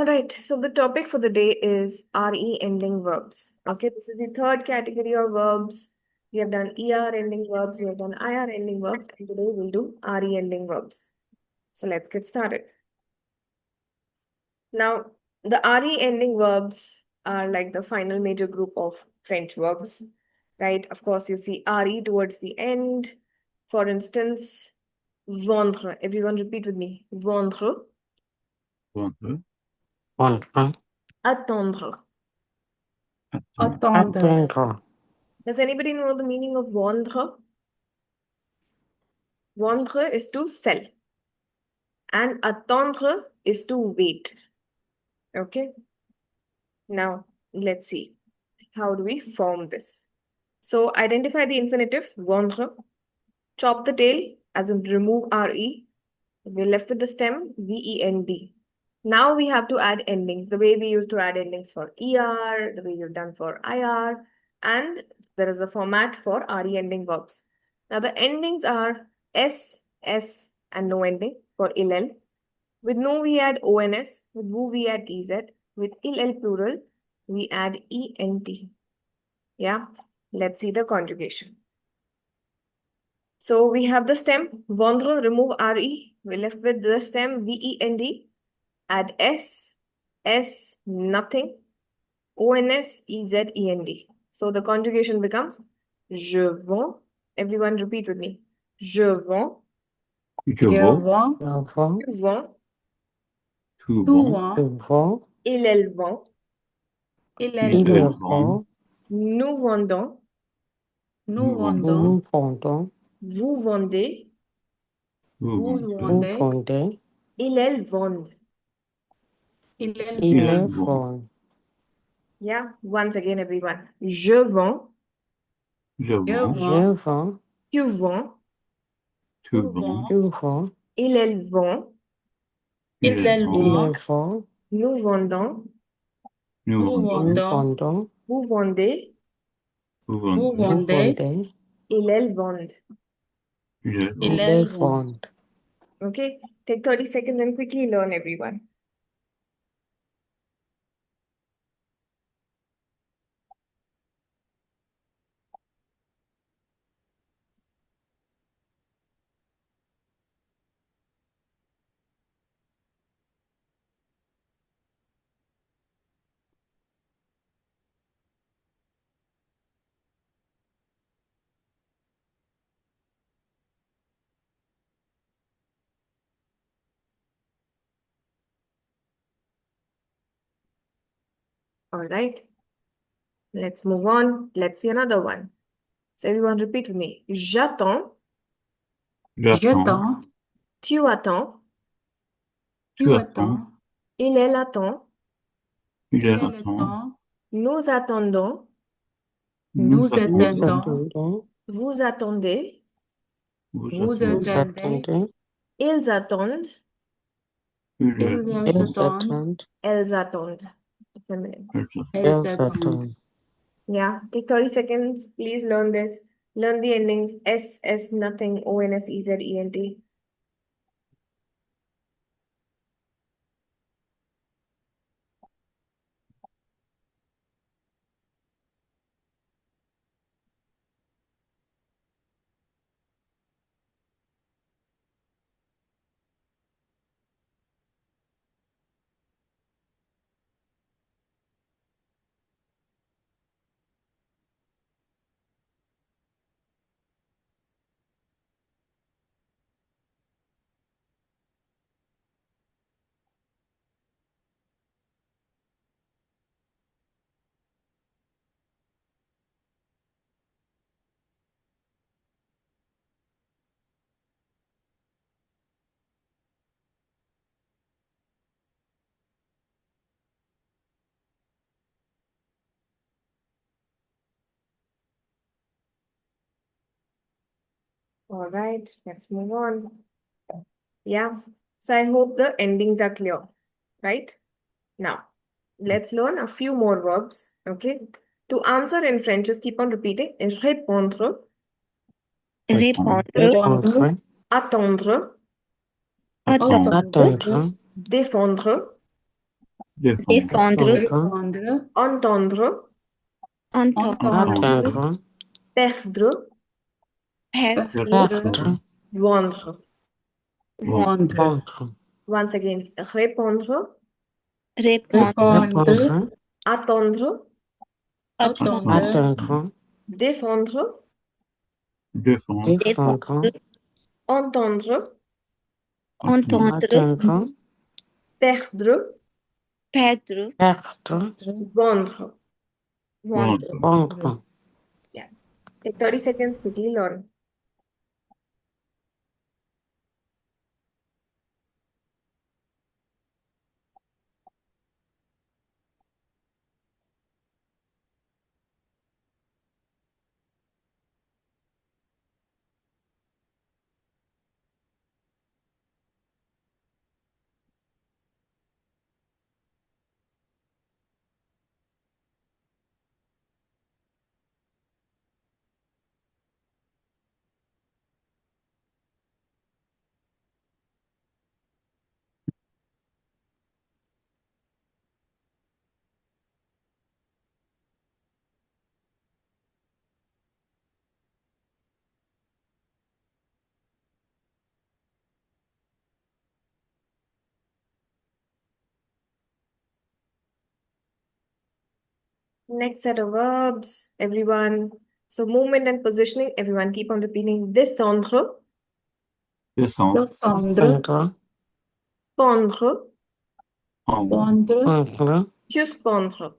All right, so the topic for the day is RE ending verbs. Okay, this is the third category of verbs. We have done ER ending verbs, we have done IR ending verbs, and today we'll do RE ending verbs. So let's get started. Now, the RE ending verbs are like the final major group of French verbs, right? Of course, you see RE towards the end. For instance, vendre. Everyone repeat with me. Vendre. Vendre. Vendre. Attendre. Attendre. Attendre. Does anybody know the meaning of vendre? Vendre is to sell, and attendre is to wait. Okay. Now, let's see. How do we form this? So, identify the infinitive, vendre. Chop the tail, as in remove re. We're left with the stem, vend. Now we have to add endings, the way we used to add endings for er, the way you've done for ir, and there is a format for re ending verbs. Now the endings are s, and no ending for ill. With no we add ons, with woo we add ez, with ill plural we add ent. Yeah, let's see the conjugation. So we have the stem, vendre, remove re. We're left with the stem, vend. Add s, nothing, ons, end. So the conjugation becomes je vends. Everyone repeat with me. Je vends. Je vends. Je vends. Tu vends. Tu Tu vends. vends. Il vend. Il vend. vend. Nous vendons. Nous vendons. Nous vendons. Vous vendez. Vous Vous vendez. vendez. Ils vendent. Il vend. Yeah, once again, everyone. Je vends. Je vends. Je vends. Tu vends. Tu vends. Tu vends. Il vend. Il Il vend. vend. Nous vendons. Nous Nous vendons. vendons. Vous vendez. Vous Vous vendez. vendez. Ils vendent. Je Il vends. vend. Okay, take 30 seconds and quickly learn, everyone. All right, let's move on. Let's see another one. So everyone repeat with me. J'attends. J'attends. Tu attends. Tu attends. Il attend. Il attend. Nous attendons. Nous Nous attendons. attendons. Vous attendez. Vous Vous attendez. attendez. Ils attendent. Ils Ils attendent. Elles attendent. Feminine. Ils attendent. Yeah, take 30 seconds. Please learn this. Learn the endings s, nothing, ons, ent. All right, let's move on. Yeah, so I hope the endings are clear, right? Now, let's learn a few more verbs, okay? To answer in French, just keep on repeating. Répondre, Répondre. attendre, Attendre. défendre, Défendre. Défendre. entendre, Attendre. perdre, Perdre. vendre. Vendre. Once again, répondre, Répondre. attendre, Attendre. défendre, Défendre. entendre, Attendre. perdre, Perdre. vendre. Vendre. Yeah. Take 30 seconds, quickly learn. Next set of verbs, everyone. So movement and positioning, everyone keep on repeating. Descendre, Descendre. Descendre. pendre, Pendre. suspendre.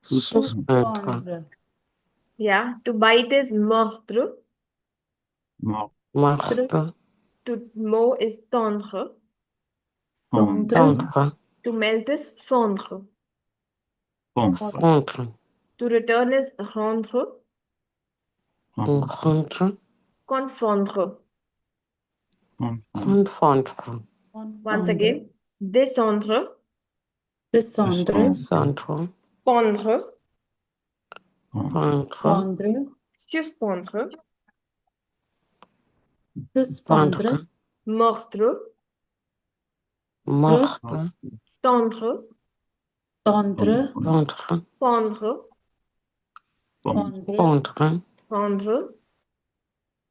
Suspendre. Yeah. To bite is mordre. Mort. Mordre. To mow is tendre. Tendre. To melt is fondre. Fondre. Fondre. To return is rendre. Rendre. Confondre. Confondre. Once again, descendre, Descendre. pendre, Pendre. suspendre, Pendre. mordre, Mordre. tendre, Pendre. pendre, Pendre. fondre,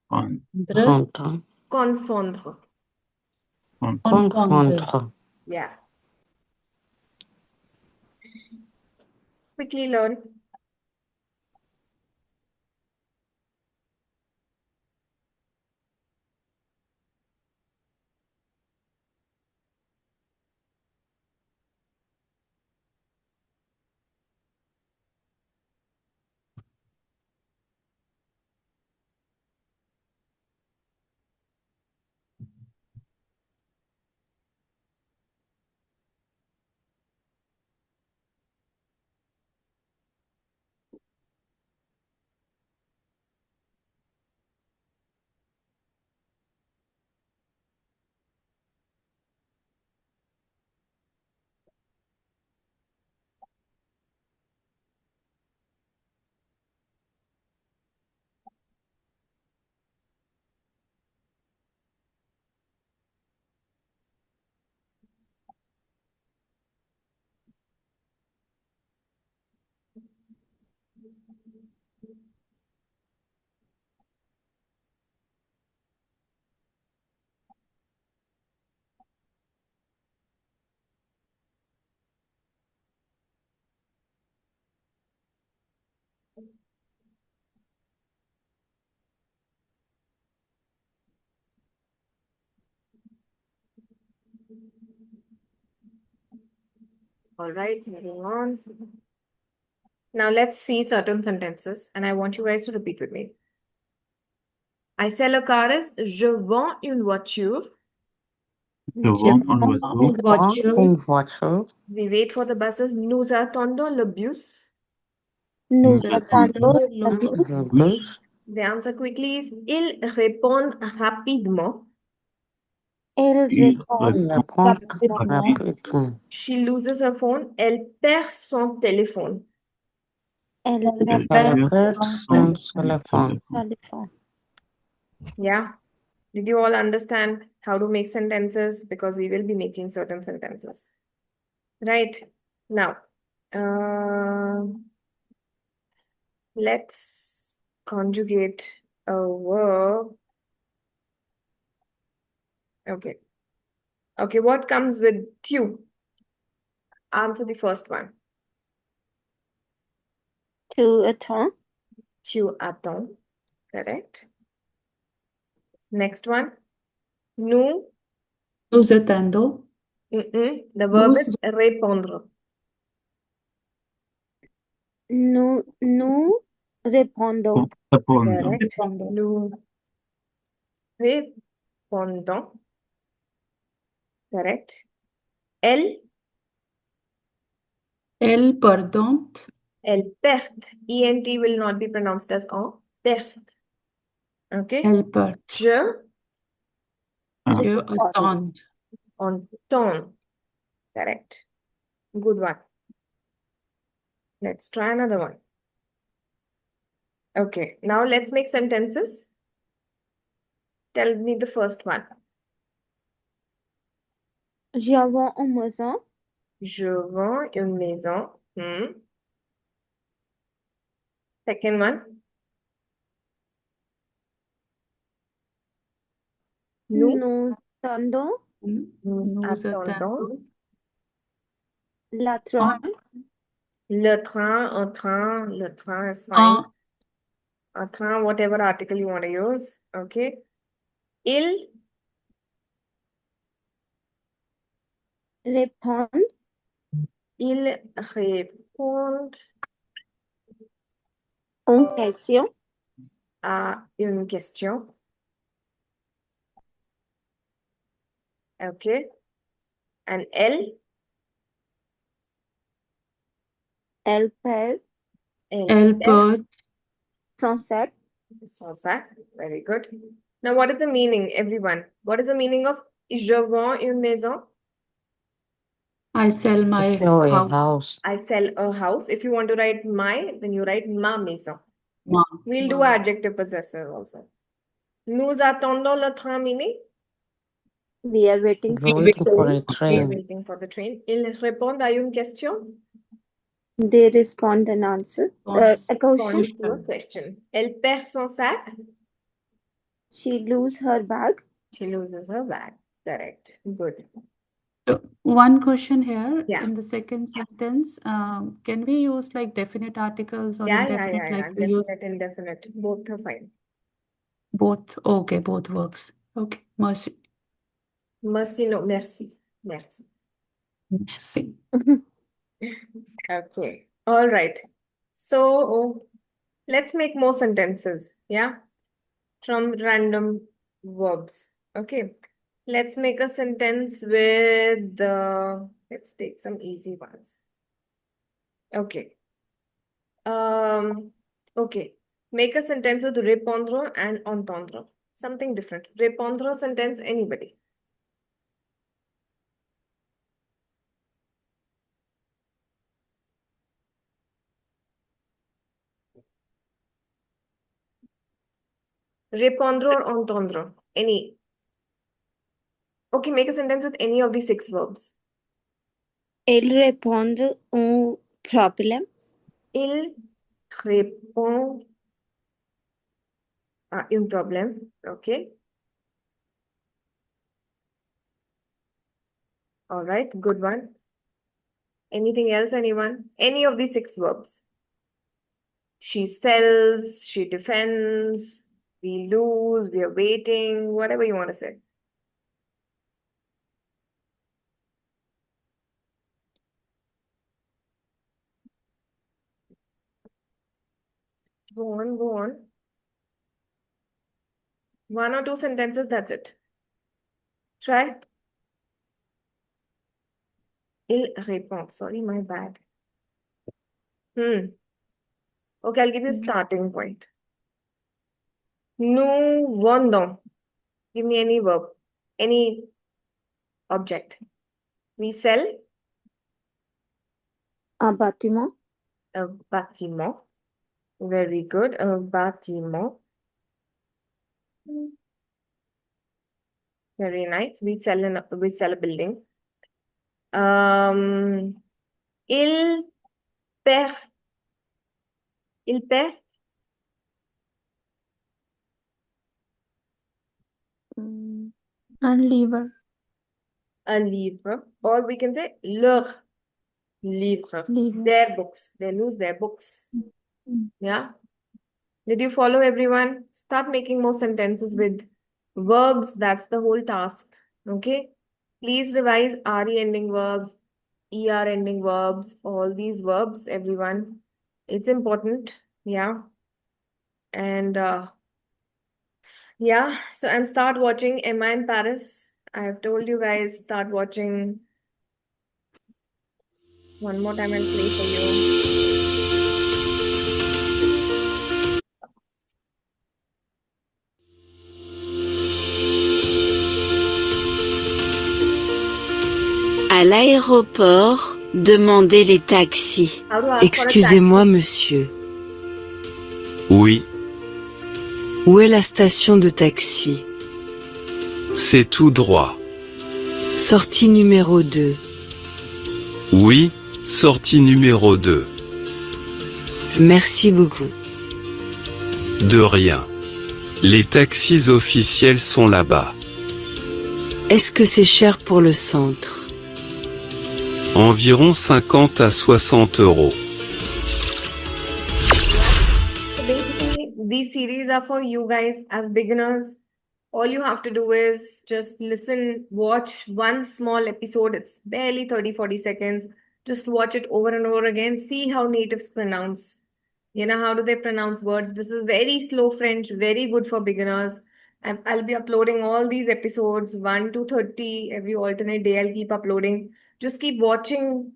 Rendre. confondre. Confondre. Yeah. Quickly learn. All right, moving on. Now let's see certain sentences, and I want you guys to repeat with me. I sell a car is je vends une voiture. Je vends une voiture. Une voiture. We wait for the buses. Nous attendons le bus. Nous attendons Le bus. The answer quickly is ils répondent rapidement. Il Répond rapidement. She loses her phone. Elle perd son téléphone. Elle perd son téléphone. Yeah. Did you all understand how to make sentences? Because we will be making certain sentences. Right. Now, let's conjugate a verb. Okay. Okay, what comes with tu? Answer the first one. Tu attends. Tu attends. Correct. Next one. Nous. Nous attendons. The verb is répondre. Nous répondons. Correct. Nous répondons. Correct. Elle. Elle pardonne. Elle perd. ENT will not be pronounced as en. Perd. Okay. Elle perd. Je. Je attends. Entend. Correct. Good one. Let's try another one. Okay. Now let's make sentences. Tell me the first one. Je vends une maison. Je vends une maison. Second one. Nous attendons Nous attendons attendons. le train. le train, un train, le train is fine. A train, whatever article you want to use. Okay. Il Répond Ils répondent une question. à une question. Okay. And elle perd Elle perd son sac. son sac. Very good. Now, what is the meaning, everyone? What is the meaning of je vends une maison? I sell my Sell a house. house. I sell a house. If you want to write my, then you write ma maison. Ma. We'll do Ma. adjective possessor also. Nous attendons le train, meaning We are waiting We're for waiting the for train. a we are train. waiting for the train. Ils répondent à une question. They respond an answer. A question. Respond to a question. Elle perd son sac. She lose her bag. She loses her bag. Correct. Good. So one question here Yeah. in the second sentence, can we use like definite articles or Yeah. indefinite? Like we use Definite, indefinite. Both are fine. both. Okay, both works. Okay, merci. Merci, no, merci. Merci. Merci. Okay. All right. So let's make more sentences. Yeah. From random verbs. Okay. Let's make a sentence with let's take some easy ones. Okay. Okay. Make a sentence with répondre and entendre. Something different. Répondre sentence, anybody. Répondre or entendre. Any. Okay, make a sentence with any of the 6 verbs. Elle répond un problème. Il répond à un problème. Okay. All right, good one. Anything else, anyone? Any of the 6 verbs. She sells, she defends, we lose, we are waiting, whatever you want to say. Go on, go on. 1 or 2 sentences, that's it. Try. Il répond. Sorry, my bad. Okay, I'll give you a starting point. Nous vendons. Give me any verb, any object. We sell Un bâtiment. a bâtiment. Very good. A bâtiment. Very nice. We sell a building. Il perd. Il perd. Un livre. A livre. Or we can say leur livre. Livre. Their books. They lose their books. Mm. Yeah. Did you follow everyone? Start making more sentences with verbs. That's the whole task. Okay. Please revise RE ending verbs, ER ending verbs, all these verbs, everyone. It's important. Yeah. And yeah, so and start watching Emma in Paris. I have told you guys, start watching. One more time I'll play for you. À l'aéroport, demandez les taxis. How to ask for a Excusez-moi, taxi. monsieur. Oui, Où est la station de taxi? c'est tout droit. Sortie numéro 2. Oui, sortie numéro 2. Merci beaucoup. De rien. Les taxis officiels sont là-bas. Est-ce que c'est cher pour le centre? Environ 50 à 60 euros. So basically, these series are for you guys as beginners. All you have to do is just listen, watch one small episode. It's barely 30-40 seconds. Just watch it over and over again. See how natives pronounce. You know, how do they pronounce words? This is very slow French, very good for beginners. I'll be uploading all these episodes, 1 to 30, every alternate day. I'll keep uploading. Just keep watching.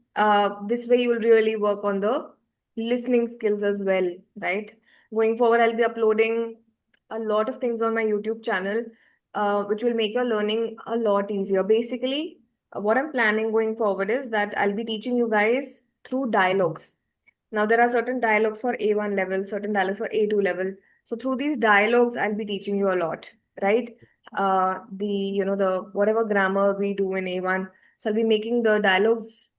This way, you will really work on the listening skills as well, right? Going forward, I'll be uploading a lot of things on my YouTube channel, which will make your learning a lot easier. Basically, what I'm planning going forward is that I'll be teaching you guys through dialogues. Now, there are certain dialogues for A1 level, certain dialogues for A2 level. So through these dialogues, I'll be teaching you a lot, right? The whatever grammar we do in A1. So I'll be making the dialogues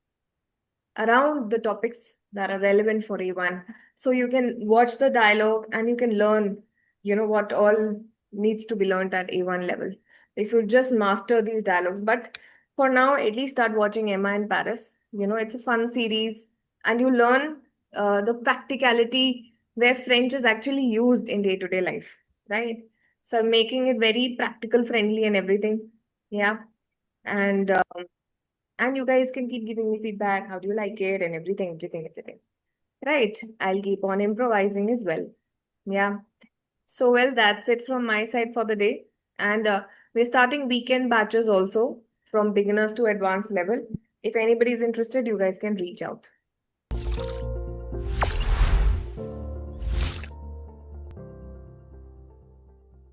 around the topics that are relevant for A1. So you can watch the dialogue and you can learn, what all needs to be learned at A1 level. If you just master these dialogues. But for now, at least start watching Emma in Paris. It's a fun series and you learn the practicality where French is actually used in day-to-day life, right? So I'm making it very practical friendly and everything. Yeah. And you guys can keep giving me feedback. How do you like it? And everything. Right. I'll keep on improvising as well. Yeah. So, well, that's it from my side for the day. And we're starting weekend batches also from beginners to advanced level. If anybody is interested, you guys can reach out.